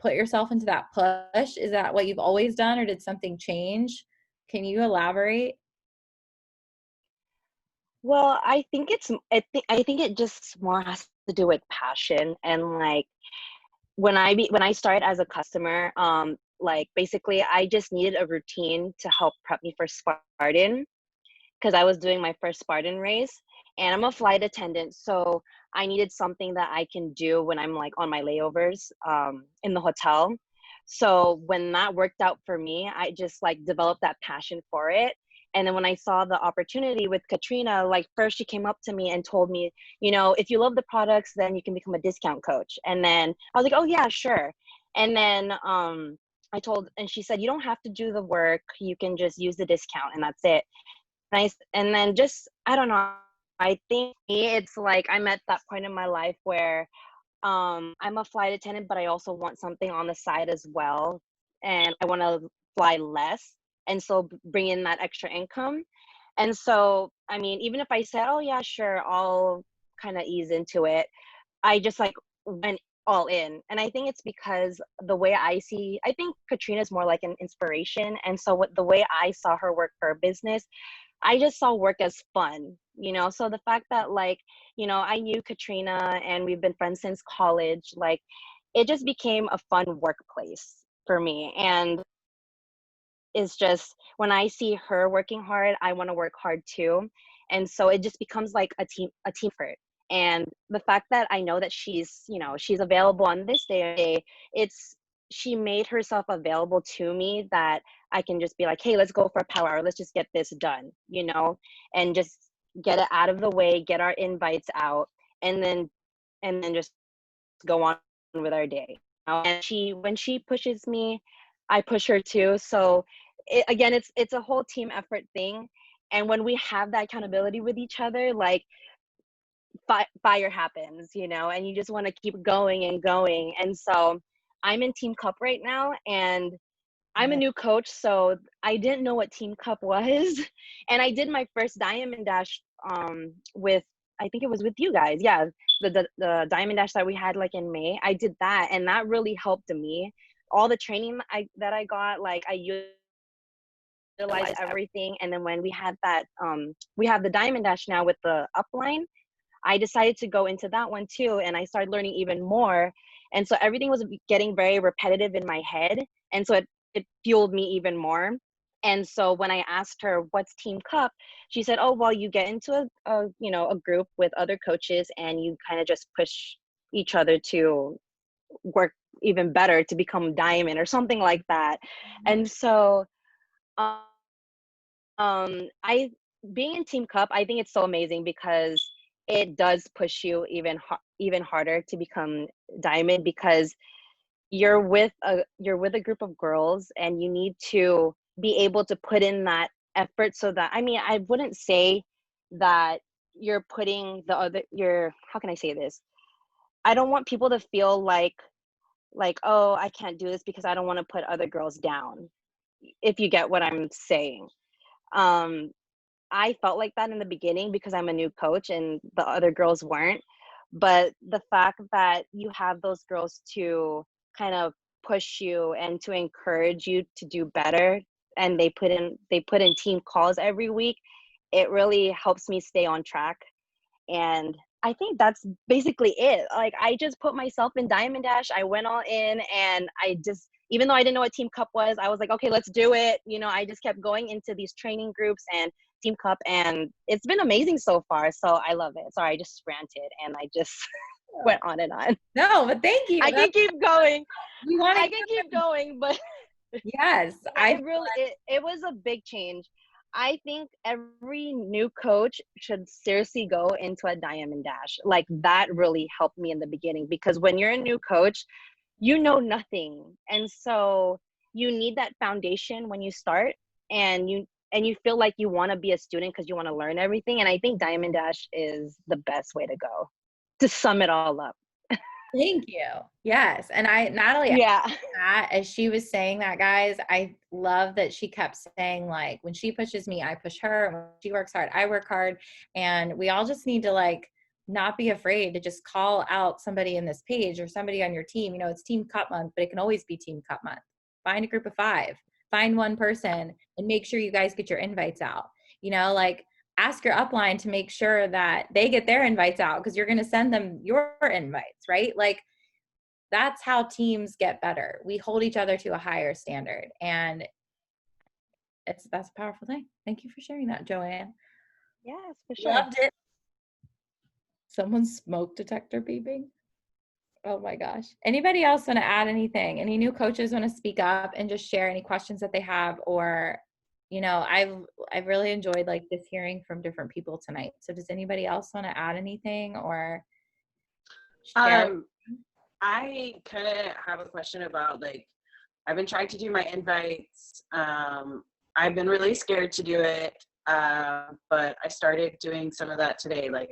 put yourself into that push? Is that what you've always done, or did something change? Can you elaborate? Well, I think it just more has to do with passion. And like when I started as a customer, like basically I just needed a routine to help prep me for Spartan, because I was doing my first Spartan race, and I'm a flight attendant, so I needed something that I can do when I'm like on my layovers in the hotel. So when that worked out for me, I just like developed that passion for it. And then when I saw the opportunity with Katrina, like first she came up to me and told me, you know, if you love the products, then you can become a discount coach. And then I was like, oh yeah, sure. And then and she said, you don't have to do the work. You can just use the discount and that's it. Nice. And then just, I don't know, I think it's like I'm at that point in my life where I'm a flight attendant, but I also want something on the side as well. And I want to fly less. And so bring in that extra income. And so, I mean, even if I said, oh yeah, sure, I'll kind of ease into it, I just like went all in. And I think it's because I think Katrina's more like an inspiration. And so the way I saw her work for a business, I just saw work as fun, you know? So the fact that like, you know, I knew Katrina and we've been friends since college, like it just became a fun workplace for me. And it's just when I see her working hard, I want to work hard too. And so it just becomes like a team effort. And the fact that I know that she's available on this day, she made herself available to me that I can just be like, hey, let's go for a power hour. Let's just get this done, you know, and just get it out of the way, get our invites out, and then just go on with our day. And when she pushes me, I push her too. So it's a whole team effort thing. And when we have that accountability with each other, like fire happens, you know, and you just want to keep going and going. And so I'm in Team Cup right now, and I'm a new coach, so I didn't know what Team Cup was. And I did my first Diamond Dash with, I think it was with you guys. Yeah, the Diamond Dash that we had like in May. I did that, and that really helped me. All the training that I got, like I utilized everything. And then when we had that, we have the Diamond Dash now with the upline, I decided to go into that one too, and I started learning even more. And so everything was getting very repetitive in my head, and so it fueled me even more. And so when I asked her what's Team Cup, she said, oh, well, you get into a group with other coaches, and you kind of just push each other to work even better to become diamond or something like that. And so being in Team Cup, I think it's so amazing because it does push you even harder to become diamond, because you're with a group of girls, and you need to be able to put in that effort. So that, I mean, I wouldn't say that you're putting how can I say this? I don't want people to feel like, oh, I can't do this because I don't want to put other girls down, if you get what I'm saying. I felt like that in the beginning because I'm a new coach and the other girls weren't. But the fact that you have those girls to kind of push you and to encourage you to do better, and they put in team calls every week, it really helps me stay on track. And I think that's basically it. Like, I just put myself in Diamond Dash. I went all in, and I just, even though I didn't know what Team Cup was, I was like, okay, let's do it. You know, I just kept going into these training groups and Team Cup, and it's been amazing so far. So I love it. Sorry, I just ranted and I just went on and on. No, but thank you. I can keep going. I can keep going, but yes, it was a big change. I think every new coach should seriously go into a Diamond Dash. Like, that really helped me in the beginning, because when you're a new coach, you know nothing. And so you need that foundation when you start, and you feel like you want to be a student because you want to learn everything. And I think Diamond Dash is the best way to go, to sum it all up. Thank you. Yes. And Natalie, yeah, that, as she was saying that, guys, I love that she kept saying, like, when she pushes me, I push her. When she works hard, I work hard. And we all just need to, like, not be afraid to just call out somebody in this page or somebody on your team. You know, it's Team Cup month, but it can always be Team Cup month. Find a group of 5, find one person, and make sure you guys get your invites out. You know, like, ask your upline to make sure that they get their invites out, because you're going to send them your invites, right? Like, that's how teams get better. We hold each other to a higher standard, and that's a powerful thing. Thank you for sharing that, Joanne. Yes, for sure. Loved it. Someone's smoke detector beeping. Oh my gosh. Anybody else want to add anything? Any new coaches want to speak up and just share any questions that they have? Or, you know, I've really enjoyed, like, this hearing from different people tonight. So does anybody else want to add anything or share? I kind of have a question about, like, I've been trying to do my invites. I've been really scared to do it, but I started doing some of that today. Like,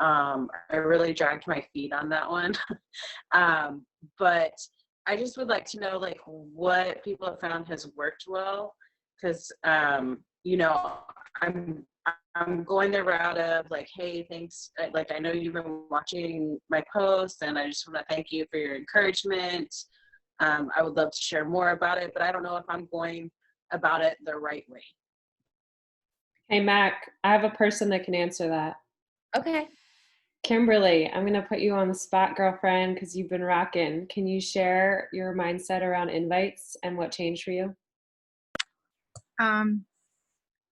I really dragged my feet on that one. But I just would like to know, like, what people have found has worked well. Because, you know, I'm going the route of, like, hey, thanks. Like, I know you've been watching my posts, and I just want to thank you for your encouragement. I would love to share more about it, but I don't know if I'm going about it the right way. Hey, Mac, I have a person that can answer that. Okay. Kimberly, I'm going to put you on the spot, girlfriend, because you've been rocking. Can you share your mindset around invites and what changed for you?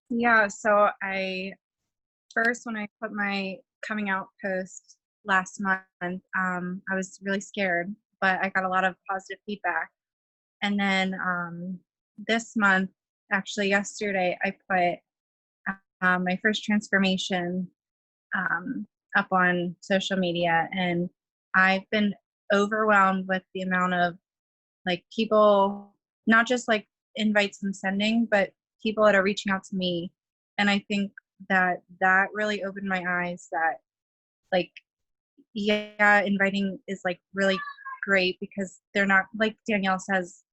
Yeah, so when I put my coming out post last month, I was really scared, but I got a lot of positive feedback. And then this month, actually yesterday, I put my first transformation up on social media, and I've been overwhelmed with the amount of, like, people, not just like invites I'm sending, but people that are reaching out to me. And I think that really opened my eyes that, like, yeah, inviting is, like, really great, because they're not, like Danielle says,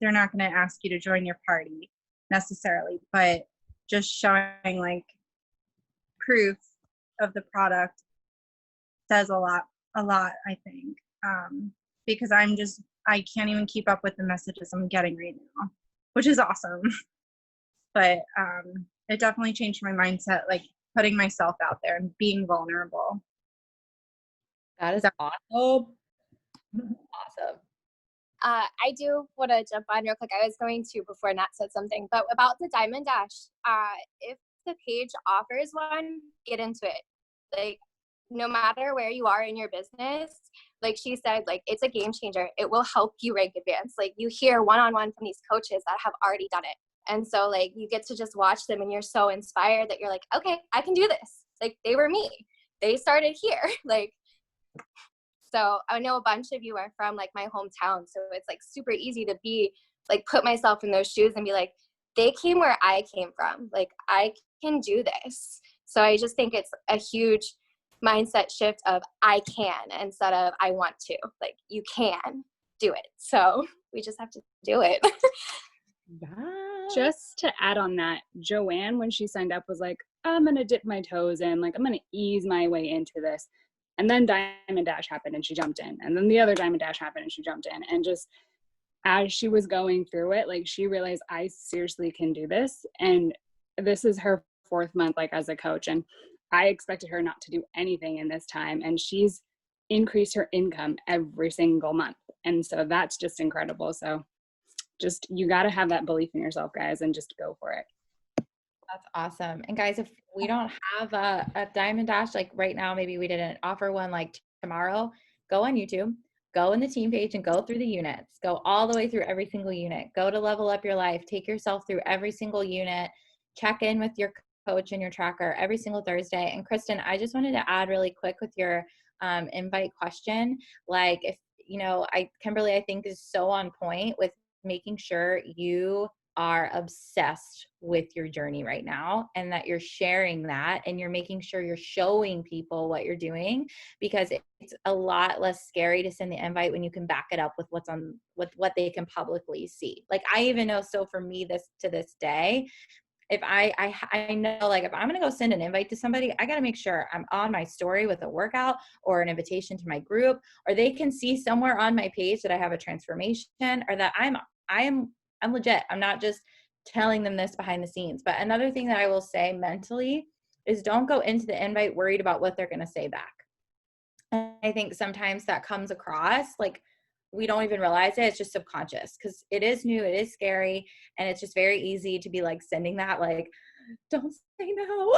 they're not going to ask you to join your party necessarily, but just showing, like, proof of the product says a lot, I think, because I can't even keep up with the messages I'm getting right now, which is awesome. But it definitely changed my mindset, like, putting myself out there and being vulnerable. That is awesome. Awesome. I do want to jump on real quick. I was going to before Nat said something, but about the Diamond Dash, if the page offers one, get into it. Like, no matter where you are in your business, like she said, like, it's a game changer. It will help you rank advance. Like, you hear one-on-one from these coaches that have already done it. And so, like, you get to just watch them, and you're so inspired that you're like, okay, I can do this. Like, they were me. They started here. Like, so I know a bunch of you are from, like, my hometown. So it's, like, super easy to be, like, put myself in those shoes and be like, they came where I came from. Like, I can do this. So I just think it's a huge mindset shift of I can instead of I want to. Like, you can do it. So we just have to do it. Just to add on that, Joanne, when she signed up, was like, I'm going to dip my toes in. Like, I'm going to ease my way into this. And then Diamond Dash happened and she jumped in. And then the other Diamond Dash happened and she jumped in. And just as she was going through it, like, she realized I seriously can do this. And this is her 4th month, like, as a coach. And I expected her not to do anything in this time. And she's increased her income every single month. And so that's just incredible. So just, you got to have that belief in yourself, guys, and just go for it. That's awesome. And guys, if we don't have a Diamond Dash, like right now, maybe we didn't offer one like tomorrow, go on YouTube, go in the team page and go through the units, go all the way through every single unit, go to Level Up Your Life, take yourself through every single unit, check in with your coach and your tracker every single Thursday. And Kristen, I just wanted to add really quick with your invite question. Like, if, you know, Kimberly, I think is so on point with making sure you are obsessed with your journey right now and that you're sharing that and you're making sure you're showing people what you're doing, because it's a lot less scary to send the invite when you can back it up with with what they can publicly see. Like, I even know, so for me, to this day, if I know, like, if I'm going to go send an invite to somebody, I got to make sure I'm on my story with a workout or an invitation to my group, or they can see somewhere on my page that I have a transformation, or that I'm legit. I'm not just telling them this behind the scenes. But another thing that I will say mentally is, don't go into the invite worried about what they're going to say back. And I think sometimes that comes across like we don't even realize it. It's just subconscious, because it is new, it is scary, and it's just very easy to be like sending that, like, don't say no,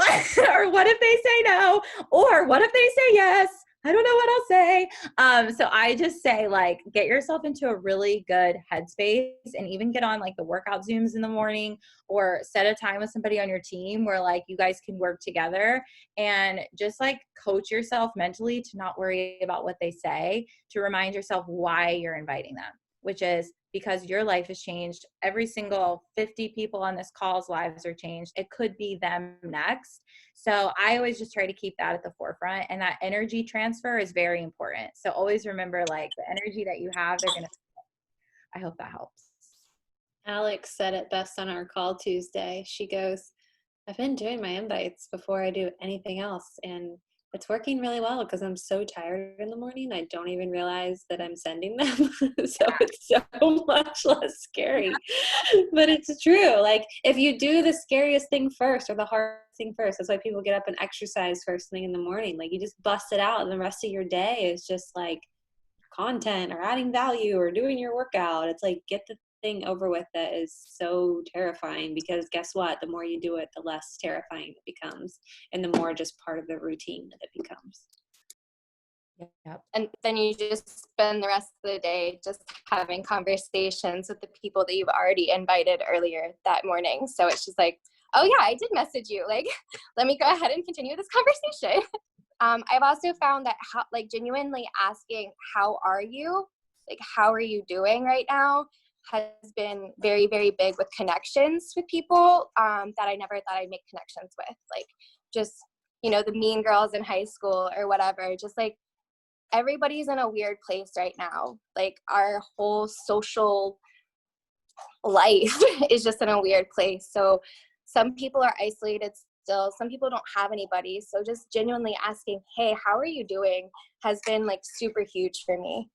or what if they say no, or what if they say yes? I don't know what I'll say. So I just say, like, get yourself into a really good headspace, and even get on like the workout Zooms in the morning, or set a time with somebody on your team where like you guys can work together, and just like coach yourself mentally to not worry about what they say, to remind yourself why you're inviting them, which is because your life has changed. Every single 50 people on this call's lives are changed. It could be them next. So I always just try to keep that at the forefront, and that energy transfer is very important. So always remember, like, the energy that you have, they're going to, I hope that helps. Alex said it best on our call Tuesday. She goes, I've been doing my invites before I do anything else, and it's working really well because I'm so tired in the morning. I don't even realize that I'm sending them. So it's so much less scary. But it's true. Like, if you do the scariest thing first, or the hardest thing first, that's why people get up and exercise first thing in the morning. Like, you just bust it out, and the rest of your day is just like content or adding value or doing your workout. It's like, get the thing over with that is so terrifying, because guess what? The more you do it, the less terrifying it becomes, and the more just part of the routine that it becomes. Yep. And then you just spend the rest of the day just having conversations with the people that you've already invited earlier that morning. So it's just like, oh yeah, I did message you. Like, let me go ahead and continue this conversation. I've also found that genuinely asking, how are you? Like, how are you doing right now? Has been very, very big with connections with people that I never thought I'd make connections with. Like, just, you know, the mean girls in high school or whatever. Just like, everybody's in a weird place right now. Like, our whole social life is just in a weird place. So some people are isolated still. Some people don't have anybody. So just genuinely asking, hey, how are you doing, has been like super huge for me.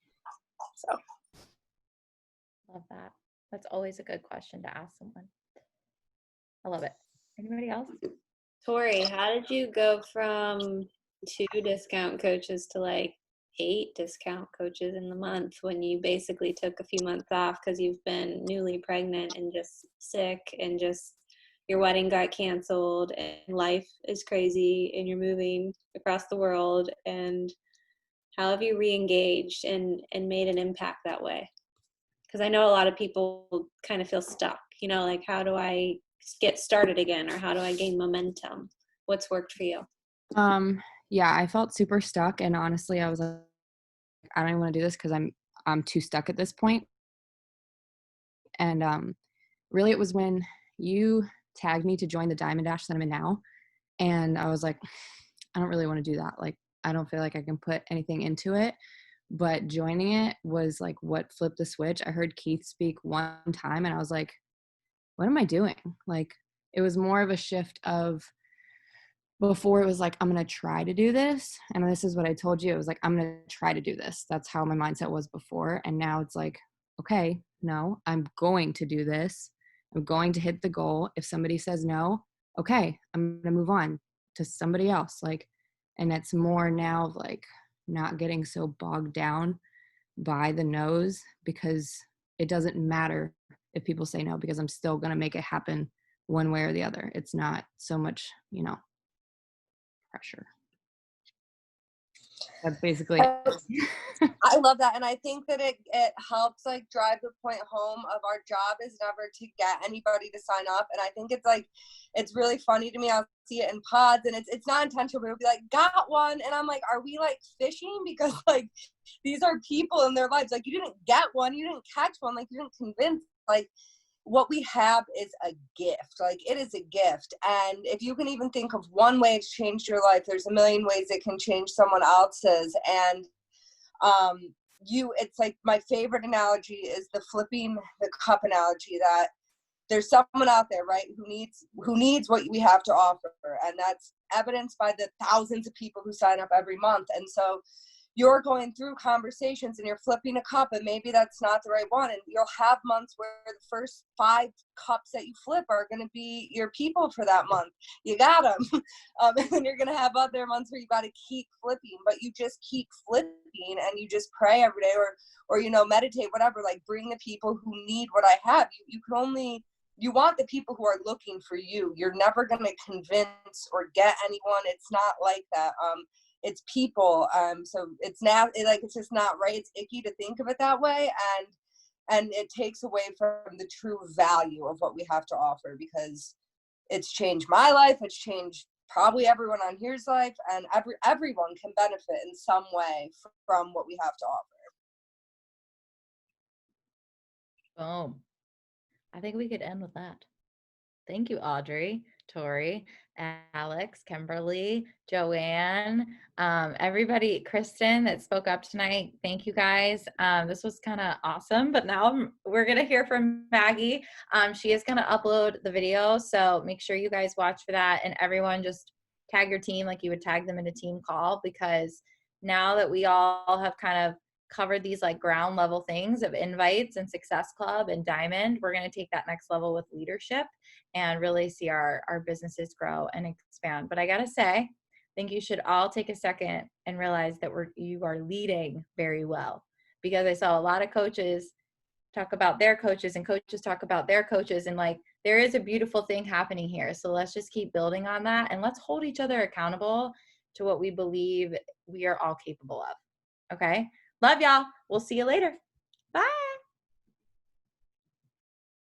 So. Love that. That's always a good question to ask someone. I love it. Anybody else? Tori, how did you go from 2 discount coaches to like 8 discount coaches in the month, when you basically took a few months off because you've been newly pregnant and just sick, and just your wedding got canceled, and life is crazy, and you're moving across the world? And how have you re-engaged and made an impact that way? Because I know a lot of people kind of feel stuck, you know, like, how do I get started again, or how do I gain momentum? What's worked for you? Yeah, I felt super stuck, and honestly, I was like, I don't even want to do this because I'm too stuck at this point. And really, it was when you tagged me to join the Diamond Dash that I'm in now, and I was like, I don't really want to do that. Like, I don't feel like I can put anything into it. But joining it was like what flipped the switch. I heard Keith speak one time, and I was like, what am I doing? Like, it was more of a shift of, before it was like, I'm going to try to do this. And this is what I told you. It was like, I'm going to try to do this. That's how my mindset was before. And now it's like, okay, no, I'm going to do this. I'm going to hit the goal. If somebody says no, okay, I'm going to move on to somebody else. Like, and it's more now of like not getting so bogged down by the no's, because it doesn't matter if people say no, because I'm still going to make it happen one way or the other. It's not so much, you know, pressure. That's basically I love that, and I think that it helps like drive the point home of our job is never to get anybody to sign up. And I think it's like, it's really funny to me. I'll see it in pods, and it's not intentional, but it'll be like, got one, and I'm like, are we like fishing? Because like these are people in their lives. Like, you didn't get one, you didn't catch one, like you didn't convince. Like, what we have is a gift. Like, it is a gift. And if you can even think of one way it's changed your life, there's a million ways it can change someone else's. And it's like, my favorite analogy is the flipping the cup analogy, that there's someone out there, right, who needs what we have to offer. And that's evidenced by the thousands of people who sign up every month. And so you're going through conversations and you're flipping a cup, and maybe that's not the right one. And you'll have months where the first 5 cups that you flip are going to be your people for that month. You got them. And then you're going to have other months where you got to keep flipping, but you just keep flipping, and you just pray every day, or, you know, meditate, whatever, like bring the people who need what I have. You want the people who are looking for you. You're never going to convince or get anyone. It's not like that. It's people. So it's now it's just not right. It's icky to think of it that way. And it takes away from the true value of what we have to offer, because it's changed my life. It's changed probably everyone on here's life, and everyone can benefit in some way from what we have to offer. Boom. I think we could end with that. Thank you, Audrey, Tori, Alex, Kimberly, Joanne, everybody, Kristen that spoke up tonight. Thank you guys. This was kind of awesome, but now we're going to hear from Maggie. She is going to upload the video, so make sure you guys watch for that, and everyone just tag your team like you would tag them in a team call, because now that we all have kind of covered these like ground level things of invites and Success Club and Diamond, we're going to take that next level with leadership and really see our businesses grow and expand. But I got to say, I think you should all take a second and realize that you are leading very well, because I saw a lot of coaches talk about their coaches and coaches talk about their coaches, and like there is a beautiful thing happening here. So let's just keep building on that, and let's hold each other accountable to what we believe we are all capable of. Okay? Love y'all. We'll see you later.